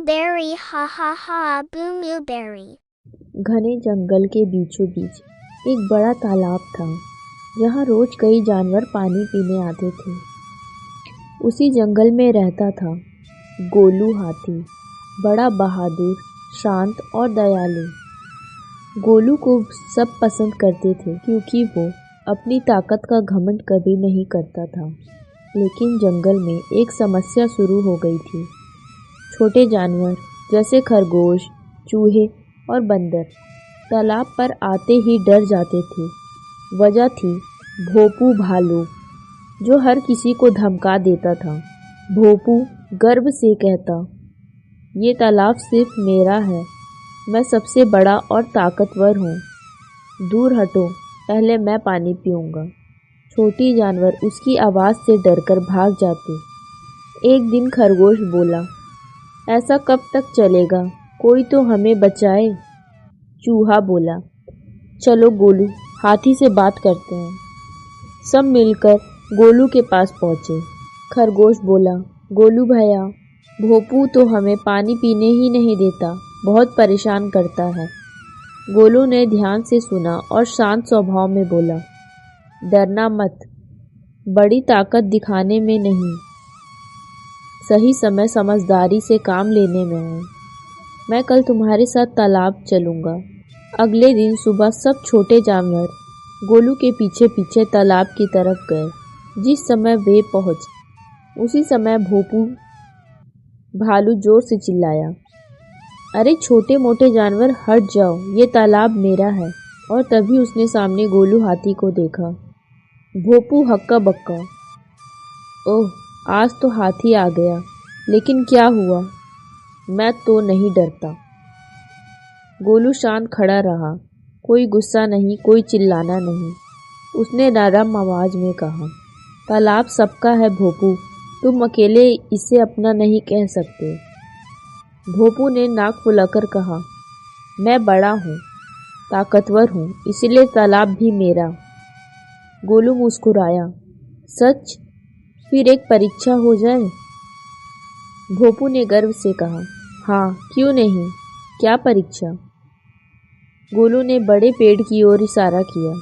blueberry, ha ha ha, blueberry. घने जंगल के बीचों बीच एक बड़ा तालाब था जहाँ रोज कई जानवर पानी पीने आते थे। उसी जंगल में रहता था गोलू हाथी, बड़ा बहादुर, शांत और दयालु। गोलू को सब पसंद करते थे क्योंकि वो अपनी ताकत का घमंड कभी नहीं करता था। लेकिन जंगल में एक समस्या शुरू हो गई थी। छोटे जानवर जैसे खरगोश, चूहे और बंदर तालाब पर आते ही डर जाते थे। वजह थी भोपू भालू, जो हर किसी को धमका देता था। भोपू गर्व से कहता, ये तालाब सिर्फ मेरा है, मैं सबसे बड़ा और ताकतवर हूँ। दूर हटो, पहले मैं पानी पीऊँगा। छोटी जानवर उसकी आवाज़ से डरकर भाग जाते। एक दिन खरगोश बोला, ऐसा कब तक चलेगा, कोई तो हमें बचाए। चूहा बोला, चलो गोलू, हाथी से बात करते हैं। सब मिलकर गोलू के पास पहुँचे। खरगोश बोला, गोलू भैया, भोपू तो हमें पानी पीने ही नहीं देता, बहुत परेशान करता है। गोलू ने ध्यान से सुना और शांत स्वभाव में बोला, डरना मत, बड़ी ताकत दिखाने में नहीं, सही समय समझदारी से काम लेने में है। मैं कल तुम्हारे साथ तालाब चलूँगा। अगले दिन सुबह सब छोटे जानवर गोलू के पीछे पीछे तालाब की तरफ गए। जिस समय वे पहुँचे उसी समय भोपू भालू जोर से चिल्लाया, अरे छोटे मोटे जानवर हट जाओ, ये तालाब मेरा है। और तभी उसने सामने गोलू हाथी को देखा। भोपू हक्का बक्का, ओह, आज तो हाथी आ गया, लेकिन क्या हुआ, मैं तो नहीं डरता। गोलू शांत खड़ा रहा, कोई गुस्सा नहीं, कोई चिल्लाना नहीं। उसने नरम आवाज में कहा, तालाब सबका है भोपू, तुम अकेले इसे अपना नहीं कह सकते। भोपू ने नाक फुलाकर कहा, मैं बड़ा हूँ, ताकतवर हूँ, इसलिए तालाब भी मेरा। गोलू मुस्कुराया, सच? फिर एक परीक्षा हो जाए। भोपू ने गर्व से कहा, हाँ क्यों नहीं, क्या परीक्षा? गोलू ने बड़े पेड़ की ओर इशारा किया,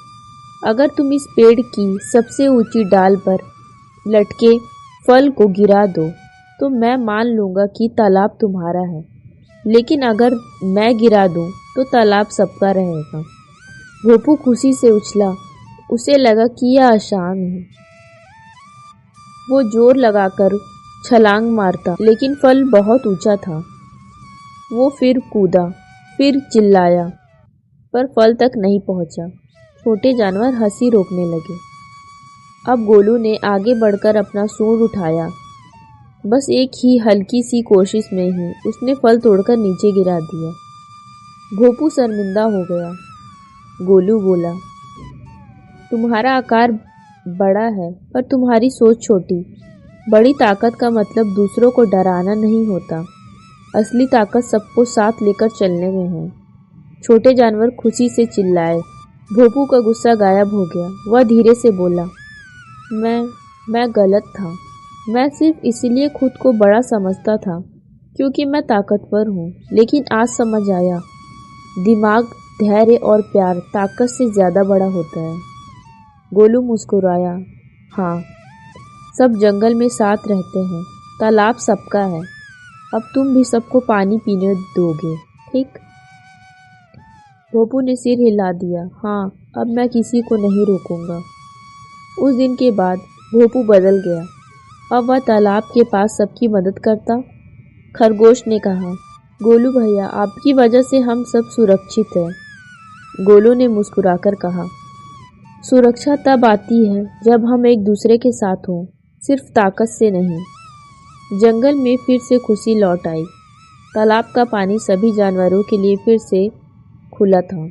अगर तुम इस पेड़ की सबसे ऊंची डाल पर लटके फल को गिरा दो तो मैं मान लूँगा कि तालाब तुम्हारा है, लेकिन अगर मैं गिरा दूँ तो तालाब सबका रहेगा। भोपू खुशी से उछला, उसे लगा कि यह आसान है। वो जोर लगाकर छलांग मारता, लेकिन फल बहुत ऊंचा था। वो फिर कूदा, फिर चिल्लाया, पर फल तक नहीं पहुंचा। छोटे जानवर हंसी रोकने लगे। अब गोलू ने आगे बढ़कर अपना सूंड उठाया। बस एक ही हल्की सी कोशिश में ही उसने फल तोड़कर नीचे गिरा दिया। भोपू शर्मिंदा हो गया। गोलू बोला, तुम्हारा आकार बड़ा है पर तुम्हारी सोच छोटी। बड़ी ताकत का मतलब दूसरों को डराना नहीं होता, असली ताकत सबको साथ लेकर चलने में है। छोटे जानवर खुशी से चिल्लाए। भोपू का गुस्सा गायब हो गया। वह धीरे से बोला, मैं गलत था। मैं सिर्फ इसलिए खुद को बड़ा समझता था क्योंकि मैं ताकतवर हूँ, लेकिन आज समझ आया, दिमाग, धैर्य और प्यार ताकत से ज़्यादा बड़ा होता है। गोलू मुस्कुराया, हाँ, सब जंगल में साथ रहते हैं, तालाब सबका है, अब तुम भी सबको पानी पीने दोगे, ठीक? भोपू ने सिर हिला दिया, हाँ, अब मैं किसी को नहीं रोकूंगा। उस दिन के बाद भोपू बदल गया। अब वह तालाब के पास सबकी मदद करता। खरगोश ने कहा, गोलू भैया, आपकी वजह से हम सब सुरक्षित हैं। गोलू ने मुस्कुराकर कहा, सुरक्षा तब आती है जब हम एक दूसरे के साथ हों, सिर्फ ताकत से नहीं। जंगल में फिर से खुशी लौट आई। तालाब का पानी सभी जानवरों के लिए फिर से खुला था।